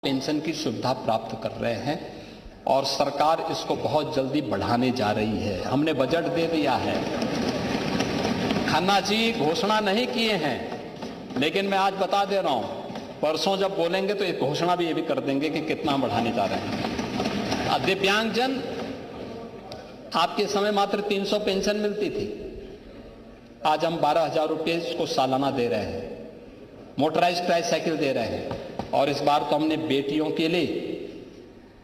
Pension की सुविधा प्राप्त कर रहे हैं और सरकार इसको बहुत जल्दी बढ़ाने जा रही है। हमने बजट दे दिया है। खन्ना जी घोषणा नहीं किए हैं, लेकिन मैं आज बता दे रहा हूं, परसों जब बोलेंगे तो एक घोषणा भी ये भी कर देंगे कि कितना बढ़ाने जा रहे हैं। दिव्यांगजन, आपके समय मात्र 300 पेंशन मिलती थी, आज हम 12,000 रुपये इसको सालाना दे रहे हैं। मोटराइज्ड ट्राईसाइकिल दे रहे हैं और इस बार तो हमने बेटियों के लिए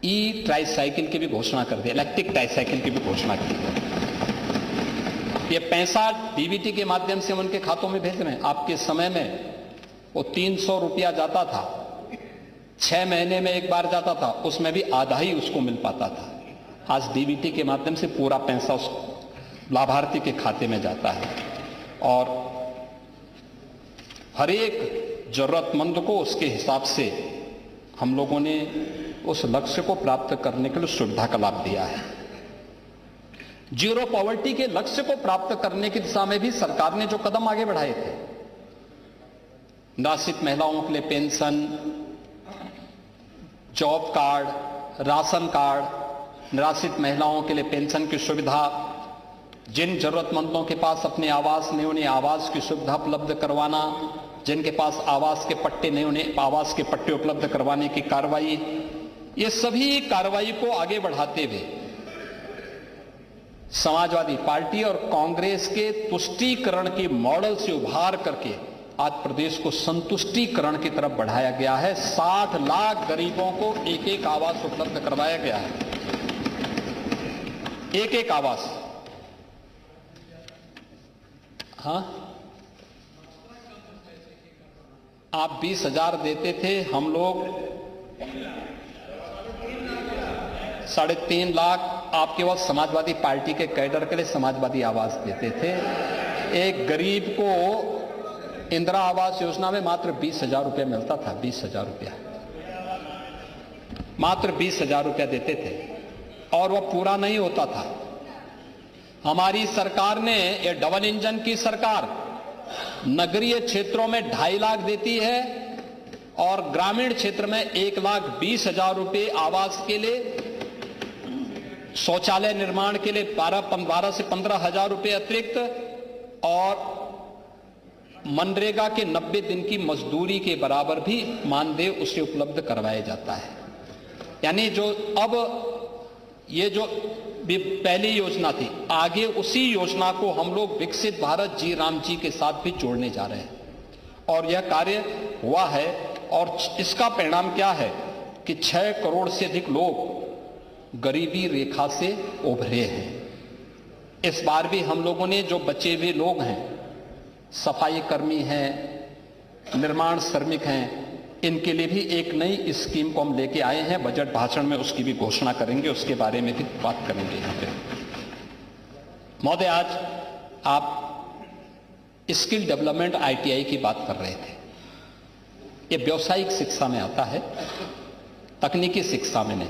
ई ट्राईसाइकिल की भी घोषणा कर दी, इलेक्ट्रिक ट्राईसाइकिल की भी घोषणा की है। ये पैसा डीबीटी के माध्यम से हम उनके खातों में भेज रहे हैं। आपके समय में वो 300 रुपया जाता था, 6 महीने में एक बार जाता था, उसमें भी आधा ही उसको मिल पाता था। आज डीबीटी के माध्यम से पूरा पैसा उस लाभार्थी के खाते में जाता है और हर एक जरूरतमंद को उसके हिसाब से हम लोगों ने उस लक्ष्य को प्राप्त करने के लिए सुविधा का लाभ दिया है। जीरो पॉवर्टी के लक्ष्य को प्राप्त करने की दिशा में भी सरकार ने जो कदम आगे बढ़ाए थे, निराश्रित महिलाओं के लिए pension, job card, ration card, निराश्रित महिलाओं के लिए पेंशन की सुविधा, जिन जरूरतमंदों के पास अपने आवास नहीं उन्हें आवास की सुविधा उपलब्ध करवाना, जिनके पास आवास के पट्टे नहीं उन्हें आवास के पट्टे उपलब्ध करवाने की कार्रवाई, ये सभी कार्रवाई को आगे बढ़ाते हुए समाजवादी पार्टी और कांग्रेस के तुष्टीकरण के मॉडल से उभार करके आज प्रदेश को संतुष्टीकरण की तरफ बढ़ाया गया है। 60 लाख गरीबों को एक एक आवास उपलब्ध करवाया गया है, एक एक आवास। हाँ, आप 20,000 देते थे, हम लोग 3.5 लाख आपके वक्त समाजवादी पार्टी के कैडर के लिए समाजवादी आवास देते थे। एक गरीब को इंदिरा आवास योजना में मात्र 20,000 रुपया मिलता था, 20,000 रुपया, मात्र 20,000 रुपया देते थे और वह पूरा नहीं होता था। हमारी सरकार ने, ये डबल इंजन की सरकार, नगरीय क्षेत्रों में 2.5 लाख देती है और ग्रामीण क्षेत्र में 1,20,000 रुपये आवास के लिए, शौचालय निर्माण के लिए 12 से 15,000 रुपये अतिरिक्त और मनरेगा के 90 दिन की मजदूरी के बराबर भी मानदेय उसे उपलब्ध करवाया जाता है। यानी जो अब ये जो पहली योजना थी, आगे उसी योजना को हम लोग विकसित भारत जी राम जी के साथ भी जोड़ने जा रहे हैं और यह कार्य हुआ है। और इसका परिणाम क्या है कि 6 करोड़ से अधिक लोग गरीबी रेखा से उभरे हैं। इस बार भी हम लोगों ने जो बचे हुए लोग हैं, सफाई कर्मी हैं, निर्माण श्रमिक हैं, इनके लिए भी एक नई स्कीम को हम लेके आए हैं। बजट भाषण में उसकी भी घोषणा करेंगे, उसके बारे में भी बात करेंगे यहाँ पे। महोदय, आज आप स्किल डेवलपमेंट ITI की बात कर रहे थे। ये व्यावसायिक शिक्षा में आता है, तकनीकी शिक्षा में नहीं।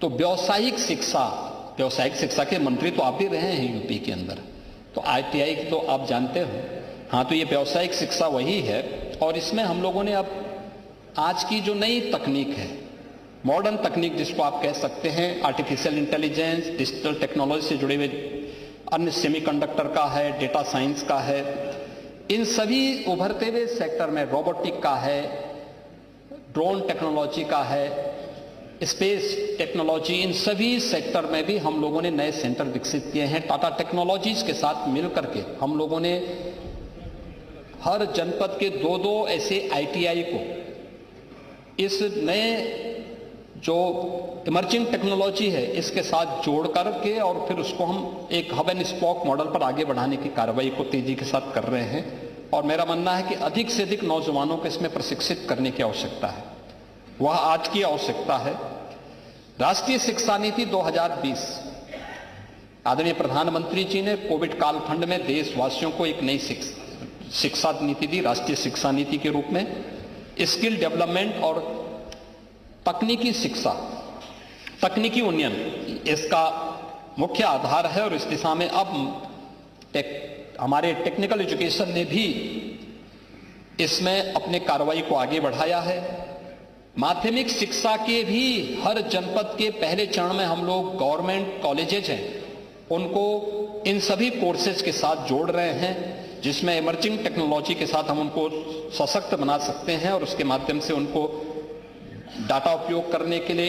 तो व्यावसायिक शिक्षा के मंत्री तो आप भी रहे हैं यूपी के अंदर, तो ITI तो आप जानते हो। हाँ, तो ये व्यावसायिक शिक्षा वही है और इसमें हम लोगों ने अब आज की जो नई तकनीक है, मॉडर्न तकनीक जिसको आप कह सकते हैं, आर्टिफिशियल इंटेलिजेंस, डिजिटल टेक्नोलॉजी से जुड़े हुए अन्य सेमीकंडक्टर का है, डेटा साइंस का है, इन सभी उभरते हुए सेक्टर में रोबोटिक का है, ड्रोन टेक्नोलॉजी का है, स्पेस टेक्नोलॉजी, इन सभी सेक्टर में भी हम लोगों ने नए सेंटर विकसित किए हैं। टाटा टेक्नोलॉजीज के साथ मिलकर के हम लोगों ने हर जनपद के 2-2 ऐसे ITI को इस नए जो इमर्जिंग टेक्नोलॉजी है इसके साथ जोड़ करके और फिर उसको हम एक हब एंड स्पोक मॉडल पर आगे बढ़ाने की कार्रवाई को तेजी के साथ कर रहे हैं। और मेरा मानना है कि अधिक से अधिक नौजवानों को इसमें प्रशिक्षित करने की आवश्यकता है, वह आज की आवश्यकता है। राष्ट्रीय शिक्षा नीति 2020, आदरणीय प्रधानमंत्री जी ने कोविड कालखंड में देशवासियों को एक नई शिक्षा नीति दी, राष्ट्रीय शिक्षा नीति के रूप में। स्किल डेवलपमेंट और तकनीकी शिक्षा, तकनीकी उन्नयन इसका मुख्य आधार है और इस दिशा में अब हमारे टेक्निकल एजुकेशन ने भी इसमें अपने कार्रवाई को आगे बढ़ाया है। माध्यमिक शिक्षा के भी हर जनपद के पहले चरण में हम लोग गवर्नमेंट कॉलेजेज हैं उनको इन सभी कोर्सेज के साथ जोड़ रहे हैं, जिसमें इमर्जिंग टेक्नोलॉजी के साथ हम उनको सशक्त बना सकते हैं और उसके माध्यम से उनको डाटा उपयोग करने के लिए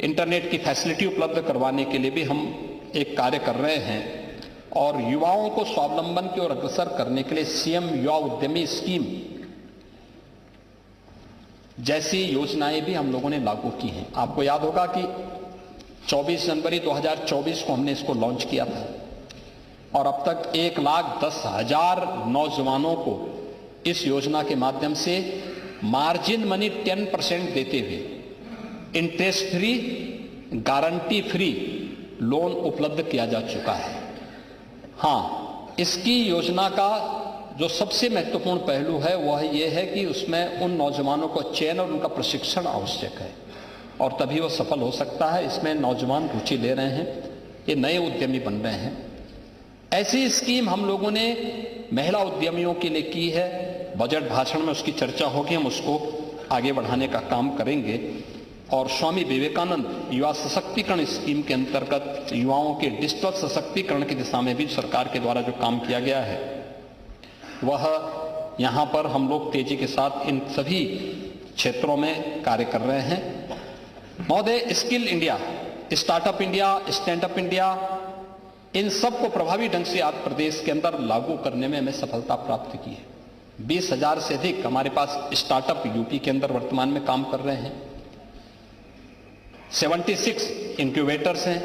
इंटरनेट की फैसिलिटी उपलब्ध करवाने के लिए भी हम एक कार्य कर रहे हैं। और युवाओं को स्वावलंबन की ओर अग्रसर करने के लिए सीएम युवा उद्यमी स्कीम जैसी योजनाएं भी हम लोगों ने लागू की हैं। आपको याद होगा कि 24 जनवरी 2024 को हमने इसको लॉन्च किया था और अब तक 1,10,000 नौजवानों को इस योजना के माध्यम से मार्जिन मनी 10% देते हुए interest free, guarantee free loan उपलब्ध किया जा चुका है। हाँ, इसकी योजना का जो सबसे महत्वपूर्ण पहलू है वह यह है कि उसमें उन नौजवानों को चयन और उनका प्रशिक्षण आवश्यक है और तभी वो सफल हो सकता है। इसमें नौजवान रुचि ले रहे हैं, ये नए उद्यमी बन रहे हैं। ऐसी स्कीम हम लोगों ने महिला उद्यमियों के लिए की है। बजट भाषण में उसकी चर्चा होगी, हम उसको आगे बढ़ाने का काम करेंगे। और स्वामी विवेकानंद युवा सशक्तिकरण स्कीम के अंतर्गत युवाओं के डिजिटल सशक्तिकरण की दिशा में भी सरकार के द्वारा जो काम किया गया है वह यहाँ पर हम लोग तेजी के साथ इन सभी क्षेत्रों में कार्य कर रहे हैं। महोदय, skill India, startup India, stand up India, इन सब को प्रभावी ढंग से आज प्रदेश के अंदर लागू करने में हमें सफलता प्राप्त की है। 20,000 से अधिक हमारे पास स्टार्टअप यूपी के अंदर वर्तमान में काम कर रहे हैं। 76 इंक्यूबेटर्स हैं,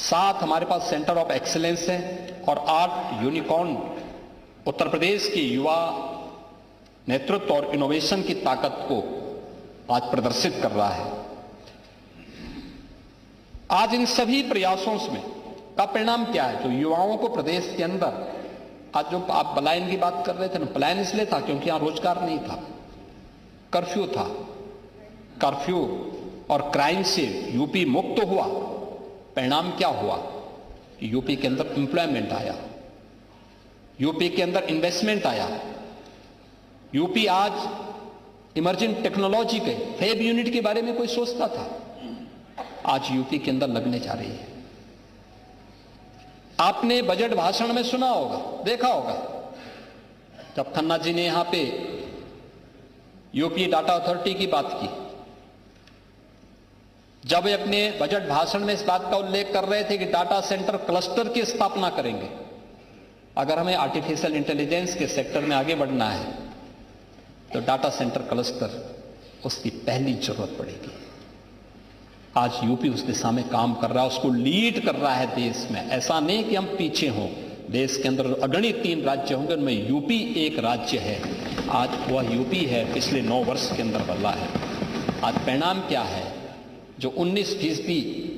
7 हमारे पास सेंटर ऑफ एक्सीलेंस हैं और 8 यूनिकॉर्न उत्तर प्रदेश की युवा नेतृत्व और इनोवेशन की ताकत को आज प्रदर्शित कर रहा है। आज इन सभी प्रयासों में का परिणाम क्या है? जो युवाओं को प्रदेश के अंदर, आज जो आप पलायन की बात कर रहे थे ना, पलायन इसलिए था क्योंकि यहां रोजगार नहीं था, कर्फ्यू था। कर्फ्यू और क्राइम से यूपी मुक्त हुआ। परिणाम क्या हुआ? यूपी के अंदर एम्प्लॉयमेंट आया, यूपी के अंदर इन्वेस्टमेंट आया। यूपी आज इमर्जिंग टेक्नोलॉजी के फैब यूनिट के बारे में कोई सोचता था, आज यूपी के अंदर लगने जा रही है। आपने बजट भाषण में सुना होगा, देखा होगा, जब खन्ना जी ने यहां पे यूपी डाटा अथॉरिटी की बात की, जब वे अपने बजट भाषण में इस बात का उल्लेख कर रहे थे कि डाटा सेंटर क्लस्टर की स्थापना करेंगे। अगर हमें आर्टिफिशियल इंटेलिजेंस के सेक्टर में आगे बढ़ना है तो डाटा सेंटर क्लस्टर उसकी पहली जरूरत पड़ेगी। आज यूपी उस दिशा में काम कर रहा है, उसको लीड कर रहा है देश में। ऐसा नहीं कि हम पीछे हों, देश के अंदर अगणित 3 राज्य होंगे, उनमें यूपी एक राज्य है। आज वह यूपी है, पिछले 9 वर्ष के अंदर बदला है। आज परिणाम क्या है? जो 19%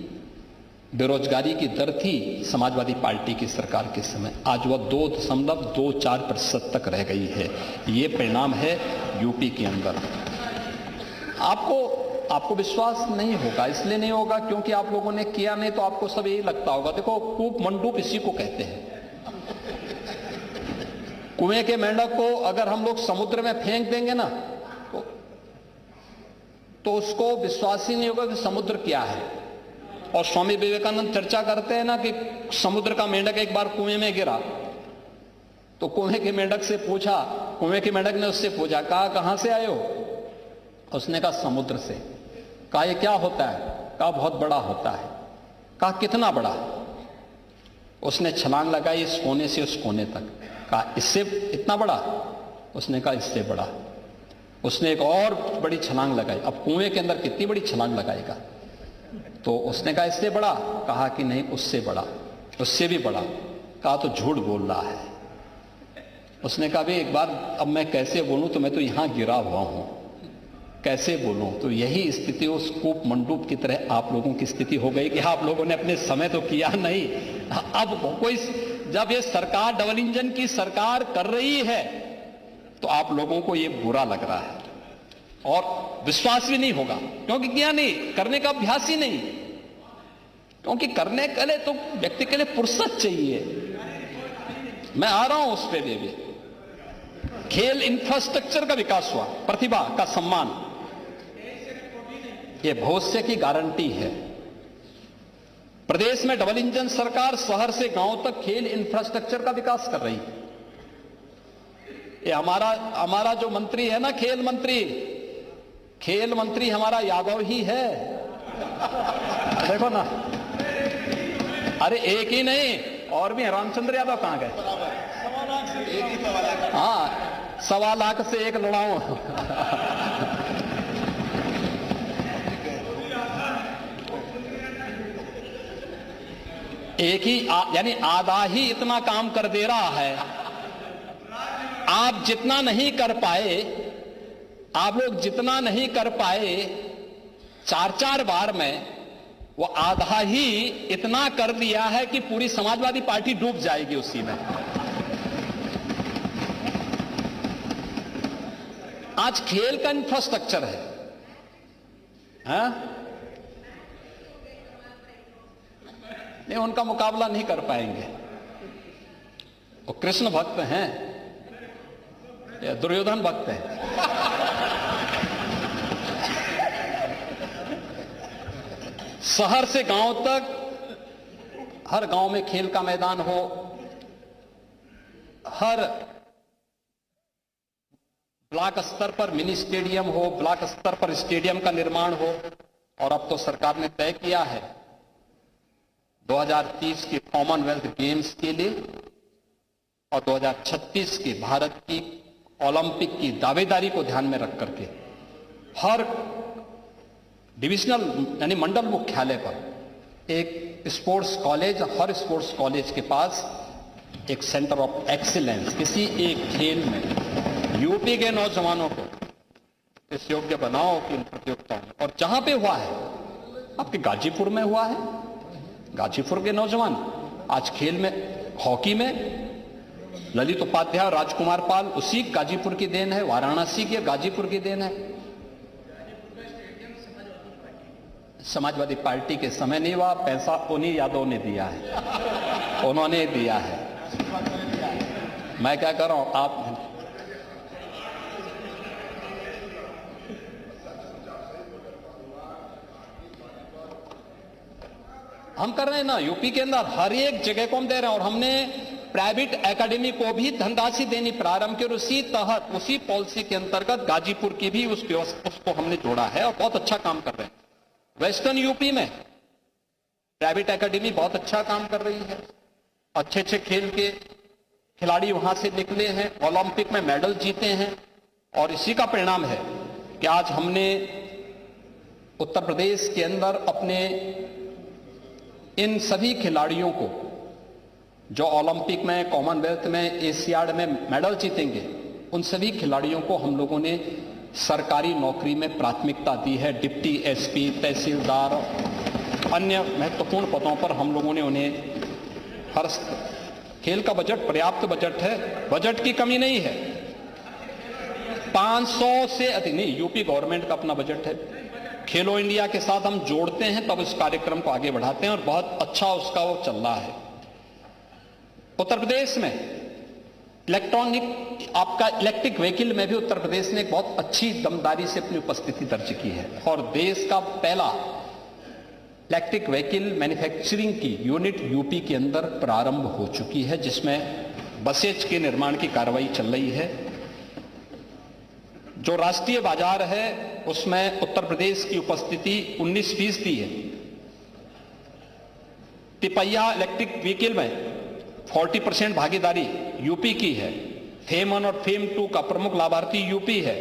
बेरोजगारी की दर थी समाजवादी पार्टी की सरकार के समय, आज वह 2.24% तक रह गई है। ये परिणाम है यूपी के अंदर। आपको विश्वास नहीं होगा, इसलिए नहीं होगा क्योंकि आप लोगों ने किया नहीं, तो आपको सब यही लगता होगा। देखो, कूप मंडूप इसी को कहते हैं। कुएं के मेंढक को अगर हम लोग समुद्र में फेंक देंगे ना तो उसको विश्वास ही नहीं होगा कि समुद्र क्या है। और स्वामी विवेकानंद चर्चा करते हैं ना कि समुद्र का मेंढक एक बार कुएं में गिरा तो कुएं के मेंढक से पूछा, कुएं के मेंढक ने उससे पूछा, कहा कहां से आए हो? उसने कहा समुद्र से। कहा ये क्या होता है? कहा बहुत बड़ा होता है। कहा कितना बड़ा? उसने छलांग लगाई इस कोने से उस कोने तक। कहा इससे इतना बड़ा? उसने कहा इससे बड़ा। उसने एक और बड़ी छलांग लगाई। अब कुएं के अंदर कितनी बड़ी छलांग लगाएगा? तो उसने कहा इससे बड़ा? कहा कि नहीं उससे बड़ा, उससे भी बड़ा। कहा तो झूठ बोल रहा है। उसने कहा भी एक बार, अब मैं कैसे बोलूं, तो मैं तो यहां गिरा हुआ हूं, कैसे बोलूं? तो यही स्थिति उस कूप मंडूप की तरह आप लोगों की स्थिति हो गई कि आप लोगों ने अपने समय तो किया नहीं। अब कोई, जब ये सरकार डबल इंजन की सरकार कर रही है तो आप लोगों को ये बुरा लग रहा है और विश्वास भी नहीं होगा, क्योंकि क्या नहीं, करने का अभ्यास ही नहीं। क्योंकि करने के लिए तो व्यक्ति के लिए फुर्सत चाहिए। मैं आ रहा हूं उस पे भी। खेल इंफ्रास्ट्रक्चर का विकास हुआ, प्रतिभा का सम्मान, यह भविष्य की गारंटी है। प्रदेश में डबल इंजन सरकार शहर से गांव तक खेल इंफ्रास्ट्रक्चर का विकास कर रही है। ये हमारा जो मंत्री है ना, खेल मंत्री हमारा यादव ही है। देखो ना, अरे एक ही नहीं, और भी रामचंद्र यादव कहां गए? हाँ, 1.25 लाख से एक लड़ाऊं। एक ही यानी आधा ही इतना काम कर दे रहा है। आप जितना नहीं कर पाए, आप लोग जितना नहीं कर पाए 4-4 बार में, वो आधा ही इतना कर दिया है कि पूरी समाजवादी पार्टी डूब जाएगी उसी में। आज खेल का इंफ्रास्ट्रक्चर है, हाँ? नहीं, उनका मुकाबला नहीं कर पाएंगे। वो कृष्ण भक्त हैं या दुर्योधन भक्त हैं? शहर से गांव तक हर गांव में खेल का मैदान हो, हर ब्लॉक स्तर पर मिनी स्टेडियम हो, ब्लॉक स्तर पर स्टेडियम का निर्माण हो। और अब तो सरकार ने तय किया है 2030 के कॉमनवेल्थ गेम्स के लिए और 2036 के भारत की ओलंपिक की दावेदारी को ध्यान में रख करके हर डिविजनल यानी मंडल मुख्यालय पर एक स्पोर्ट्स कॉलेज, हर स्पोर्ट्स कॉलेज के पास एक सेंटर ऑफ एक्सीलेंस किसी एक खेल में यूपी के नौजवानों को इस योग्य बनाओ कि इन प्रतियोगिताओं में। और जहां पे हुआ है, आपके गाजीपुर में हुआ है, गाजीपुर के नौजवान आज खेल में, हॉकी में ललित उपाध्याय और राजकुमार पाल उसी गाजीपुर की देन है, वाराणसी के गाजीपुर की देन है। समाजवादी पार्टी के समय नहीं हुआ, पैसा उन्हीं यादव ने दिया है, उन्होंने दिया है। मैं क्या कर रहा हूं, आप हम कर रहे हैं ना, यूपी के अंदर हर एक जगह को हम दे रहे हैं। और हमने प्राइवेट एकेडमी को भी धनराशि देनी प्रारंभ की और उसी तहत, उसी पॉलिसी के अंतर्गत गाजीपुर की भी उसको हमने जोड़ा है और बहुत अच्छा काम कर रहे हैं। वेस्टर्न यूपी में प्राइवेट एकेडमी बहुत अच्छा काम कर रही है, अच्छे अच्छे खेल के खिलाड़ी वहां से निकले हैं, ओलंपिक में मेडल जीते हैं। और इसी का परिणाम है कि आज हमने उत्तर प्रदेश के अंदर अपने इन सभी खिलाड़ियों को जो ओलंपिक में, कॉमनवेल्थ में, एशियाड में मेडल जीतेंगे, उन सभी खिलाड़ियों को हम लोगों ने सरकारी नौकरी में प्राथमिकता दी है। डिप्टी एसपी, तहसीलदार, अन्य महत्वपूर्ण पदों पर हम लोगों ने उन्हें हर खेल का बजट पर्याप्त बजट है, बजट की कमी नहीं है। 500 से अधिक नहीं, यूपी गवर्नमेंट का अपना बजट है। खेलो इंडिया के साथ हम जोड़ते हैं तब इस कार्यक्रम को आगे बढ़ाते हैं और बहुत अच्छा उसका वो चल रहा है। उत्तर प्रदेश में इलेक्ट्रिक व्हीकल में भी उत्तर प्रदेश ने एक बहुत अच्छी दमदारी से अपनी उपस्थिति दर्ज की है और देश का पहला इलेक्ट्रिक व्हीकल मैन्युफैक्चरिंग की यूनिट यूपी के अंदर प्रारंभ हो चुकी है, जिसमें बसेज के निर्माण की कार्रवाई चल रही है। जो राष्ट्रीय बाजार है उसमें उत्तर प्रदेश की उपस्थिति 19% है। तिपैया इलेक्ट्रिक व्हीकल में 40% भागीदारी यूपी की है। फेम 1 और फेम 2 का प्रमुख लाभार्थी यूपी है।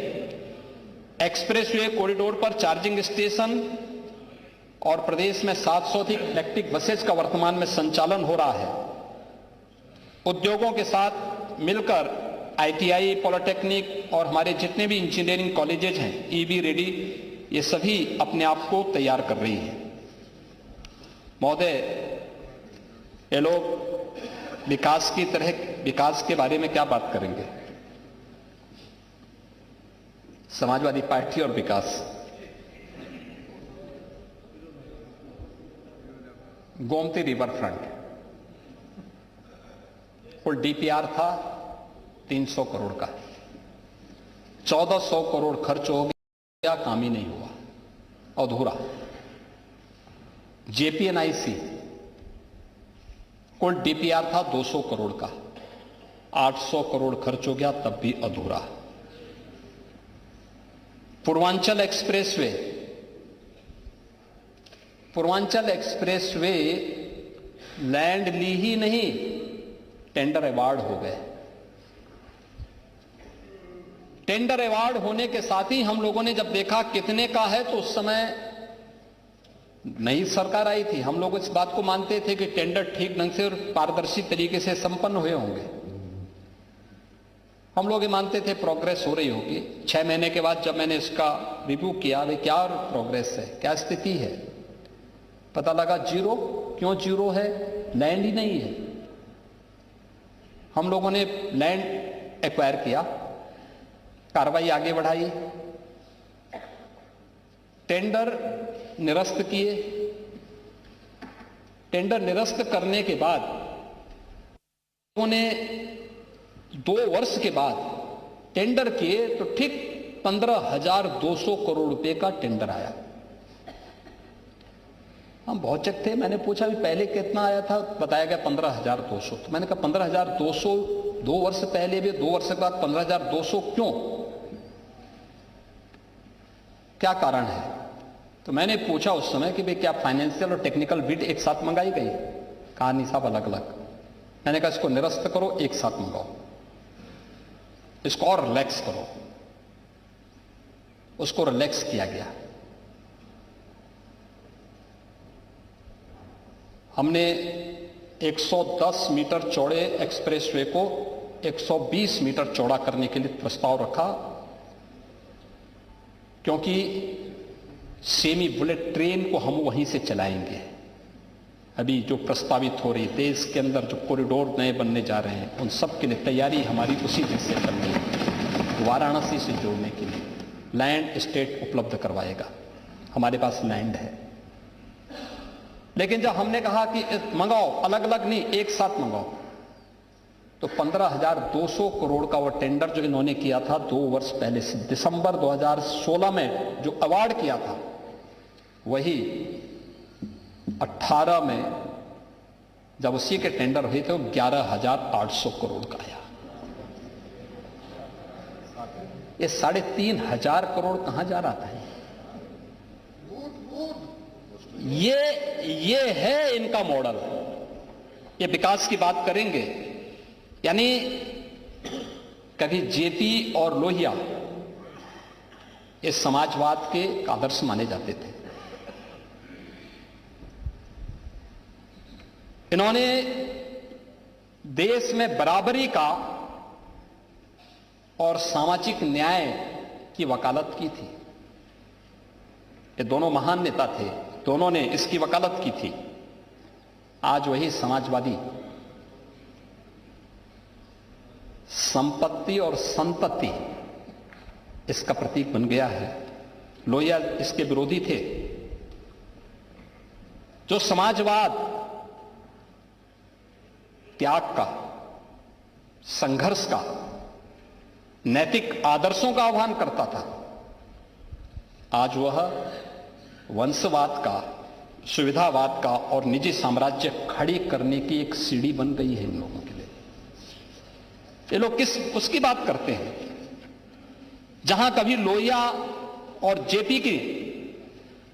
एक्सप्रेसवे कॉरिडोर पर चार्जिंग स्टेशन और प्रदेश में 700 अधिक इलेक्ट्रिक बसेज का वर्तमान में संचालन हो रहा है। उद्योगों के साथ मिलकर आईटीआई, पॉलिटेक्निक और हमारे जितने भी इंजीनियरिंग कॉलेजेज हैं, ईबी रेडी, ये सभी अपने आप को तैयार कर रही है। महोदय, ये लोग विकास के बारे में क्या बात करेंगे? समाजवादी पार्टी और विकास, Gomti river front full DPR था 300 करोड़ का, 1400 करोड़ खर्च हो गया, काम ही नहीं हुआ, अधूरा। जेपीएनआईसी कुल डीपीआर था 200 करोड़ का, 800 करोड़ खर्च हो गया, तब भी अधूरा। Purvanchal expressway, Purvanchal expressway land ली ही नहीं, टेंडर अवार्ड हो गए। टेंडर अवार्ड होने के साथ ही हम लोगों ने जब देखा कितने का है, तो उस समय नई सरकार आई थी, हम लोग इस बात को मानते थे कि टेंडर ठीक ढंग से और पारदर्शी तरीके से संपन्न हुए होंगे। हम लोग ये मानते थे प्रोग्रेस हो रही होगी। 6 महीने के बाद जब मैंने इसका रिव्यू किया, भाई क्या प्रोग्रेस है, क्या स्थिति है, पता लगा जीरो। क्यों जीरो है? लैंड ही नहीं है। हम लोगों ने लैंड एक्वायर किया, कार्रवाई आगे बढ़ाई, टेंडर निरस्त किए। टेंडर निरस्त करने के बाद उन्होंने 2 वर्ष के बाद टेंडर किए, तो ठीक 15,200 करोड़ रुपए का टेंडर आया। हम बहुत चक थे, मैंने पूछा भी पहले कितना आया था, बताया गया 15,200। तो मैंने कहा 15,200 2 वर्ष पहले भी, 2 वर्ष के बाद 15,200 क्यों, क्या कारण है? तो मैंने पूछा उस समय कि भाई क्या फाइनेंशियल और टेक्निकल बिड एक साथ मंगाई गई? कहा नहीं साहब, अलग अलग। मैंने कहा इसको निरस्त करो, एक साथ मंगाओ, इसको और रिलैक्स करो। उसको रिलैक्स किया गया। हमने 110 मीटर चौड़े एक्सप्रेसवे को 120 मीटर चौड़ा करने के लिए प्रस्ताव रखा, क्योंकि सेमी बुलेट ट्रेन को हम वहीं से चलाएंगे। अभी जो प्रस्तावित हो रही, देश के अंदर जो कॉरिडोर नए बनने जा रहे हैं, उन सब के लिए तैयारी हमारी उसी दिन से चल रही है। वाराणसी से जोड़ने के लिए लैंड स्टेट उपलब्ध करवाएगा, हमारे पास लैंड है। लेकिन जब हमने कहा कि मंगाओ, अलग अलग नहीं, एक साथ मंगाओ, तो 15,200 करोड़ का वो टेंडर जो इन्होंने किया था 2 वर्ष पहले से, दिसंबर 2016 में जो अवार्ड किया था, वही 18 में जब उसी के टेंडर हुए थे, 11,800 करोड़ का आया। ये 3,500 करोड़ कहां जा रहा था? ये है इनका मॉडल। ये विकास की बात करेंगे, यानी कभी जेपी और लोहिया ये समाजवाद के आदर्श माने जाते थे। इन्होंने देश में बराबरी का और सामाजिक न्याय की वकालत की थी। ये दोनों महान नेता थे, दोनों ने इसकी वकालत की थी। आज वही समाजवादी संपत्ति और संतति इसका प्रतीक बन गया है। लोहिया इसके विरोधी थे। जो समाजवाद त्याग का, संघर्ष का, नैतिक आदर्शों का आह्वान करता था, आज वह वंशवाद का, सुविधावाद का और निजी साम्राज्य खड़ी करने की एक सीढ़ी बन गई है इन लोगों के लिए। ये लोग किस उसकी बात करते हैं? जहां कभी लोहिया और जेपी की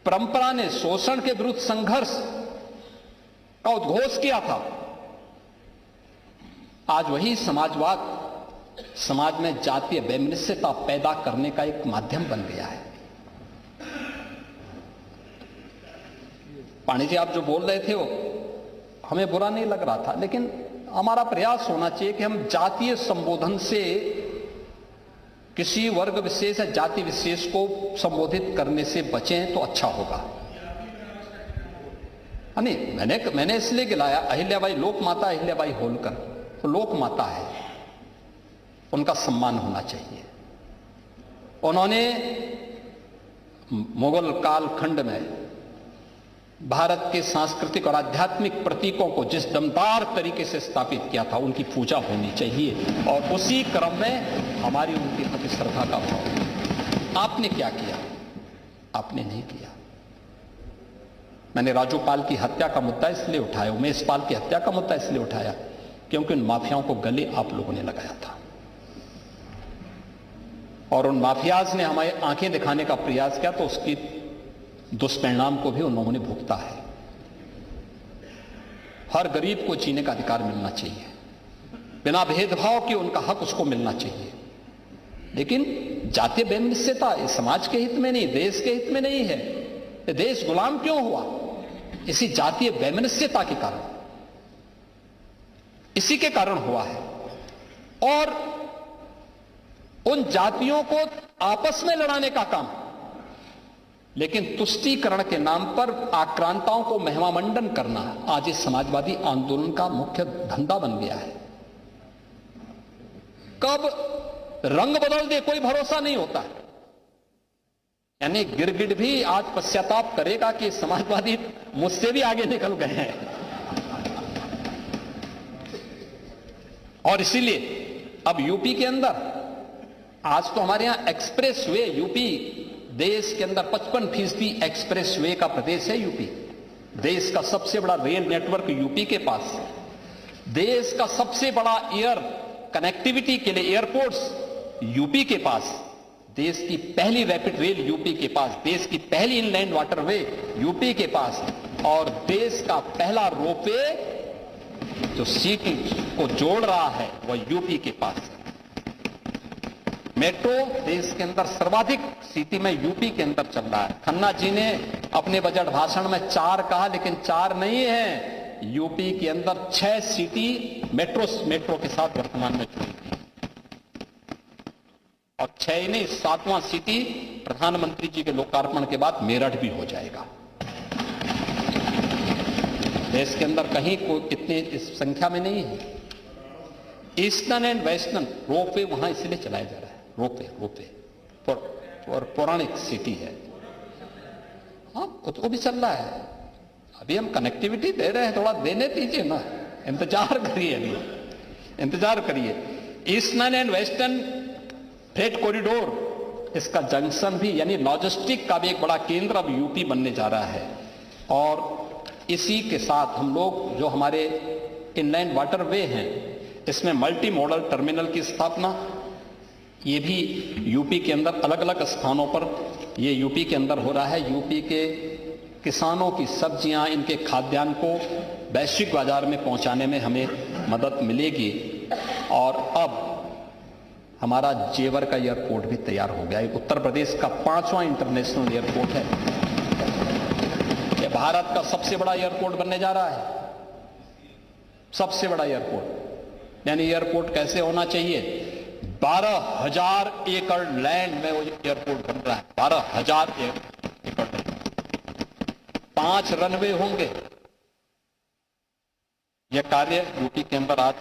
परंपरा ने शोषण के विरुद्ध संघर्ष का उद्घोष किया था, आज वही समाजवाद समाज में जातीय वैमनस्यता पैदा करने का एक माध्यम बन गया है। पांडे जी, आप जो बोल रहे थे वो हमें बुरा नहीं लग रहा था, लेकिन हमारा प्रयास होना चाहिए कि हम जातीय संबोधन से किसी वर्ग विशेष या जाति विशेष को संबोधित करने से बचें तो अच्छा होगा। नहीं, मैंने इसलिए गिलाया अहिल्याबाई, लोक माता अहिल्याबाई होलकर, तो लोक माता है, उनका सम्मान होना चाहिए। उन्होंने मुगल कालखंड में भारत के सांस्कृतिक और आध्यात्मिक प्रतीकों को जिस दमदार तरीके से स्थापित किया था, उनकी पूजा होनी चाहिए और उसी क्रम में हमारी उनके प्रति श्रद्धा का भाव। आपने क्या किया? आपने नहीं किया। मैंने राजूपाल की हत्या का मुद्दा इसलिए उठाया, उमेश पाल की हत्या का मुद्दा इसलिए उठाया क्योंकि उन माफियाओं को गले आप लोगों ने लगाया था और उन माफियाज ने हमें आंखें दिखाने का प्रयास किया, तो उसकी दुष्परिणाम को भी उन लोगों ने भुगता है। हर गरीब को जीने का अधिकार मिलना चाहिए, बिना भेदभाव के उनका हक उसको मिलना चाहिए, लेकिन जातीय वैमनस्यता इस समाज के हित में नहीं, देश के हित में नहीं है। ये देश गुलाम क्यों हुआ? इसी जातीय वैमनस्यता के कारण, इसी के कारण हुआ है। और उन जातियों को आपस में लड़ाने का काम, लेकिन तुष्टीकरण के नाम पर आक्रांताओं को महिमामंडन करना आज इस समाजवादी आंदोलन का मुख्य धंधा बन गया है। कब रंग बदल दे कोई भरोसा नहीं होता है। यानी गिरगिट भी आज पश्चाताप करेगा कि समाजवादी मुझसे भी आगे निकल गए हैं। और इसीलिए अब यूपी के अंदर, आज तो हमारे यहां एक्सप्रेस वे, यूपी देश के अंदर 55% एक्सप्रेस वे का प्रदेश है यूपी। देश का सबसे बड़ा रेल नेटवर्क यूपी के पास, देश का सबसे बड़ा एयर कनेक्टिविटी के लिए एयरपोर्ट्स यूपी के पास, देश की पहली रैपिड रेल यूपी के पास, देश की पहली इनलैंड वाटरवे यूपी के पास, और देश का पहला रोपवे जो सिटी को जोड़ रहा है वह यूपी के पास है। मेट्रो देश के अंदर सर्वाधिक सिटी में यूपी के अंदर चल रहा है। खन्ना जी ने अपने बजट भाषण में 4 कहा, लेकिन 4 नहीं है, यूपी के अंदर 6 सिटी मेट्रो के साथ वर्तमान में जुड़ी थी, और 6 ही नहीं, 7वां सिटी प्रधानमंत्री जी के लोकार्पण के बाद मेरठ भी हो जाएगा। देश के अंदर कहीं कोई इतने इस संख्या में नहीं है। ईस्टर्न एंड वेस्टर्न रोपवे वहां इसलिए चलाया जा रहा है, रोपवे और पौराणिक सिटी है। हाँ, वो भी चल रहा है। अभी हम कनेक्टिविटी दे रहे हैं, थोड़ा देने दीजिए ना, इंतजार करिए, अभी इंतजार करिए। Eastern and western freight corridor, इसका जंक्शन भी यानी लॉजिस्टिक का भी एक बड़ा केंद्र अब यूपी बनने जा रहा है। और इसी के साथ हम लोग जो हमारे इनलैंड वाटरवे हैं, इसमें मल्टी मॉडल टर्मिनल की स्थापना, ये भी यूपी के अंदर अलग अलग स्थानों पर ये यूपी के अंदर हो रहा है। यूपी के किसानों की सब्जियां, इनके खाद्यान्न को वैश्विक बाजार में पहुंचाने में हमें मदद मिलेगी। और अब हमारा जेवर का एयरपोर्ट भी तैयार हो गया है। उत्तर प्रदेश का 5वां इंटरनेशनल एयरपोर्ट है। यह भारत का सबसे बड़ा एयरपोर्ट बनने जा रहा है, सबसे बड़ा एयरपोर्ट। यानी एयरपोर्ट कैसे होना चाहिए? 12,000 एकड़ लैंड में वो एयरपोर्ट बन रहा है, 12,000 एकड़ लैंड, 5 रनवे होंगे। यह कार्य यूपी के अंदर आज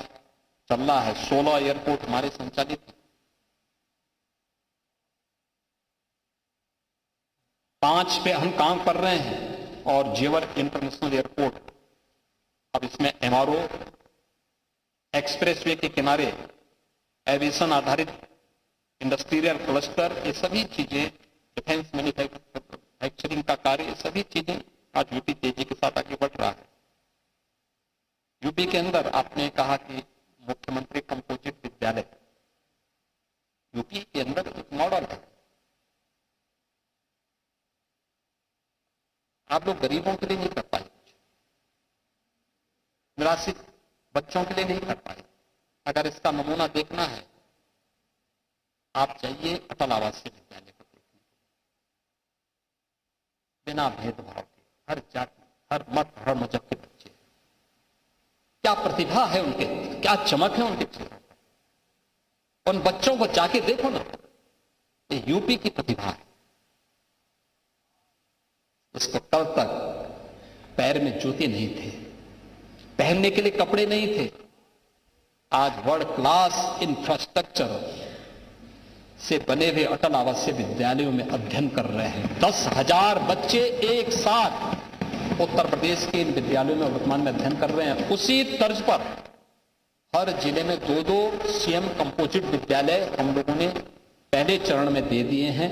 चल रहा है। 16 एयरपोर्ट हमारे संचालित हैं, 5 पे हम काम कर रहे हैं। और जेवर इंटरनेशनल एयरपोर्ट, अब इसमें एमआरओ, एक्सप्रेसवे के किनारे एविएशन आधारित इंडस्ट्रियल क्लस्टर, ये सभी चीजें, डिफेंस मैन्युफैक्चरिंग का कार्य, ये सभी चीजें आज यूपी तेजी के साथ आगे बढ़ रहा है। यूपी के अंदर आपने कहा कि मुख्यमंत्री कंपोजिट विद्यालय यूपी के अंदर एक मॉडल है। आप लोग गरीबों के लिए नहीं कर पाए, निराश्रित बच्चों के लिए नहीं कर पाए। अगर इसका नमूना देखना है, आप जाइए अटल आवासीय विद्यालय को देखने, बिना भेदभाव के, हर जाति, हर मत, हर मजहब के बच्चे, क्या प्रतिभा है उनके, क्या चमक है उनके चेहरों पर। उन बच्चों को जाके देखो ना, ये यूपी की प्रतिभा है। उसको कल तक पैर में जूते नहीं थे, पहनने के लिए कपड़े नहीं थे। आज वर्ल्ड क्लास इंफ्रास्ट्रक्चर से बने हुए अटल आवासीय विद्यालयों में अध्ययन कर रहे हैं। 10,000 बच्चे एक साथ उत्तर प्रदेश के इन विद्यालयों में वर्तमान में अध्ययन कर रहे हैं, उसी तर्ज पर हर जिले में 2-2 सीएम कंपोजिट विद्यालय हम लोगों ने पहले चरण में दे दिए हैं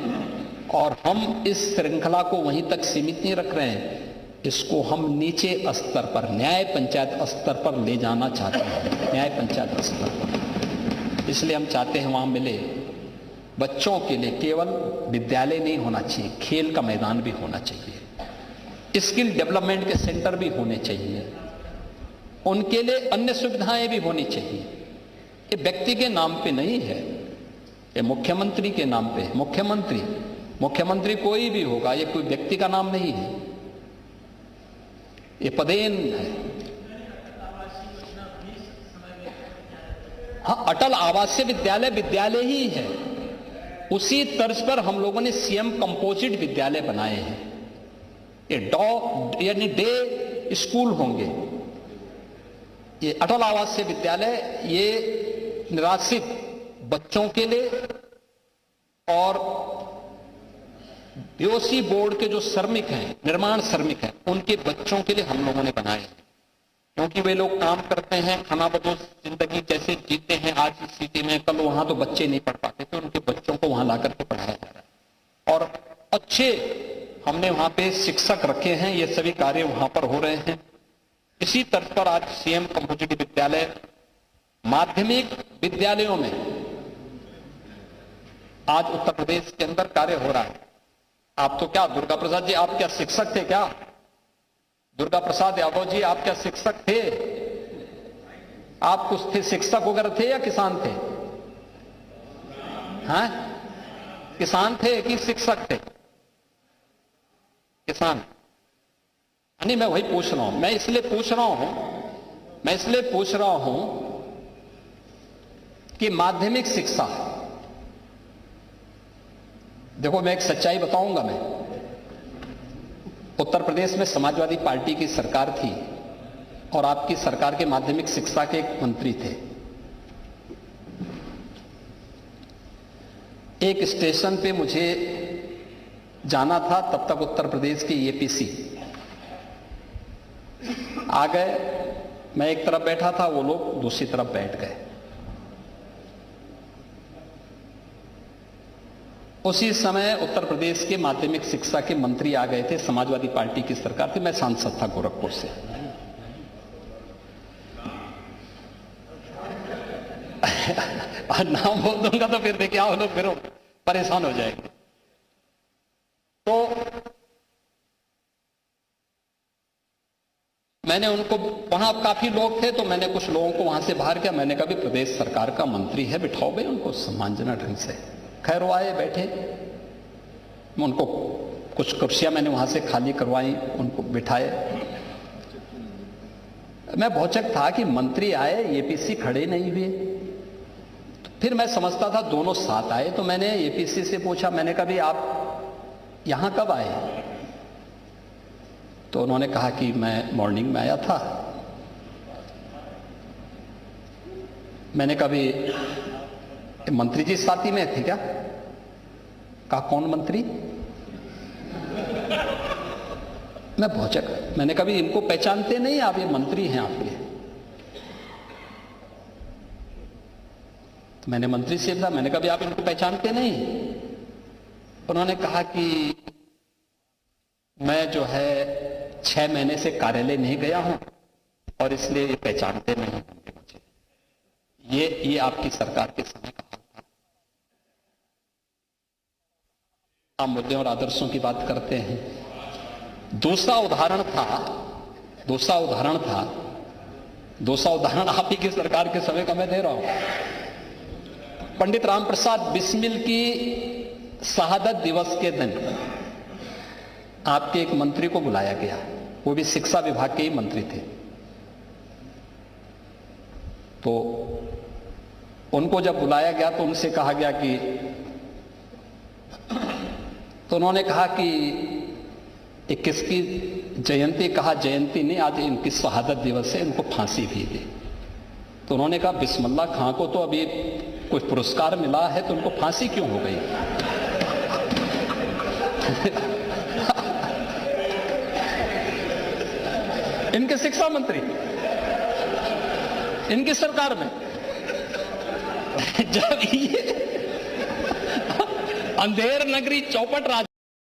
और हम इस श्रृंखला को वहीं तक सीमित नहीं रख रहे हैं, इसको हम नीचे स्तर पर, न्याय पंचायत स्तर पर ले जाना चाहते हैं, न्याय पंचायत स्तर पर। इसलिए हम चाहते हैं वहां मिले बच्चों के लिए केवल विद्यालय नहीं होना चाहिए, खेल का मैदान भी होना चाहिए, स्किल डेवलपमेंट के सेंटर भी होने चाहिए, उनके लिए अन्य सुविधाएं भी होनी चाहिए। ये व्यक्ति के नाम पे नहीं है, ये मुख्यमंत्री के नाम पे। मुख्यमंत्री कोई भी होगा, ये कोई व्यक्ति का नाम नहीं है, ये पदेन है। हाँ, अटल आवासीय विद्यालय विद्यालय ही है, उसी तर्ज पर हम लोगों ने सीएम कंपोजिट विद्यालय बनाए हैं। ये यानी डे स्कूल होंगे। ये अटल आवासीय विद्यालय ये निराश्रित बच्चों के लिए और बीओसी बोर्ड के जो श्रमिक हैं, निर्माण श्रमिक हैं, उनके बच्चों के लिए हम लोगों ने बनाए हैं, क्योंकि वे लोग काम करते हैं, खानाबदोश जिंदगी जैसे जीते हैं आज इस सिटी में, कल वहां तो बच्चे नहीं पढ़ पाते थे, उनके बच्चों को वहां लाकर के पढ़ाया जा रहा है और अच्छे हमने वहां पे शिक्षक रखे हैं, ये सभी कार्य वहां पर हो रहे हैं। इसी तर्ज पर आज सीएम कंपोजिट विद्यालय माध्यमिक विद्यालयों में आज उत्तर प्रदेश के अंदर कार्य हो रहा है। आप तो क्या दुर्गा प्रसाद जी, आप क्या शिक्षक थे क्या? दुर्गा प्रसाद यादव जी, आप क्या शिक्षक थे? आप कुछ थे, शिक्षक वगैरह थे या किसान थे? हाँ, किसान थे कि शिक्षक थे? किसान। नहीं, मैं वही पूछ रहा हूं, मैं इसलिए पूछ रहा हूं कि माध्यमिक शिक्षा, देखो मैं एक सच्चाई बताऊंगा। मैं उत्तर प्रदेश में समाजवादी पार्टी की सरकार थी और आपकी सरकार के माध्यमिक शिक्षा के एक मंत्री थे। एक स्टेशन पे मुझे जाना था, तब तक उत्तर प्रदेश के एपीसी आ गए, मैं एक तरफ बैठा था, वो लोग दूसरी तरफ बैठ गए। उसी समय उत्तर प्रदेश के माध्यमिक शिक्षा के मंत्री आ गए थे, समाजवादी पार्टी की सरकार थी, मैं सांसद था गोरखपुर से। नाम बोल दूंगा तो फिर देखिए आप लोग फिर परेशान हो जाएंगे। तो मैंने उनको, वहां काफी लोग थे, तो मैंने कुछ लोगों को वहां से बाहर किया। मैंने कहा भी प्रदेश सरकार का मंत्री है, बिठाओ भाई उनको सम्मानजनक ढंग से। खैर वो आए, बैठे, उनको कुछ कुर्सियां मैंने वहां से खाली करवाई, उनको बिठाए। मैं भौचक था कि मंत्री आए, एपीसी खड़े नहीं हुए। तो फिर मैं समझता था दोनों साथ आए, तो मैंने एपीसी से पूछा, मैंने कहा भी आप यहां कब आए? तो उन्होंने कहा कि मैं मॉर्निंग में आया था। मैंने कहा भी मंत्री जी साथी में थे क्या? कहा कौन मंत्री? मैं भौचक, मैंने कहा भी इनको पहचानते नहीं आप, ये मंत्री हैं आपके? तो मैंने मंत्री से कहा, मैंने कहा भी आप इनको पहचानते नहीं? उन्होंने कहा कि मैं जो है 6 महीने से कार्यालय नहीं गया हूं और इसलिए ये पहचानते नहीं होंगे मुझे। ये आपकी सरकार के समय का हाल था। आप मुद्दों और आदर्शों की बात करते हैं। दूसरा उदाहरण आप ही की सरकार के समय का मैं दे रहा हूं। पंडित राम प्रसाद बिस्मिल की शहादत दिवस के दिन आपके एक मंत्री को बुलाया गया, वो भी शिक्षा विभाग के ही मंत्री थे। तो उनको जब बुलाया गया तो उनसे कहा गया कि, तो उन्होंने कहा कि किसकी जयंती? कहा जयंती नहीं, आज इनकी शहादत दिवस है, इनको फांसी भी दी। तो उन्होंने कहा बिस्मिल्लाह खां को तो अभी कुछ पुरस्कार मिला है, तो उनको फांसी क्यों हो गई? इनके शिक्षा मंत्री, इनकी सरकार में। जब ये अंधेर नगरी चौपट राज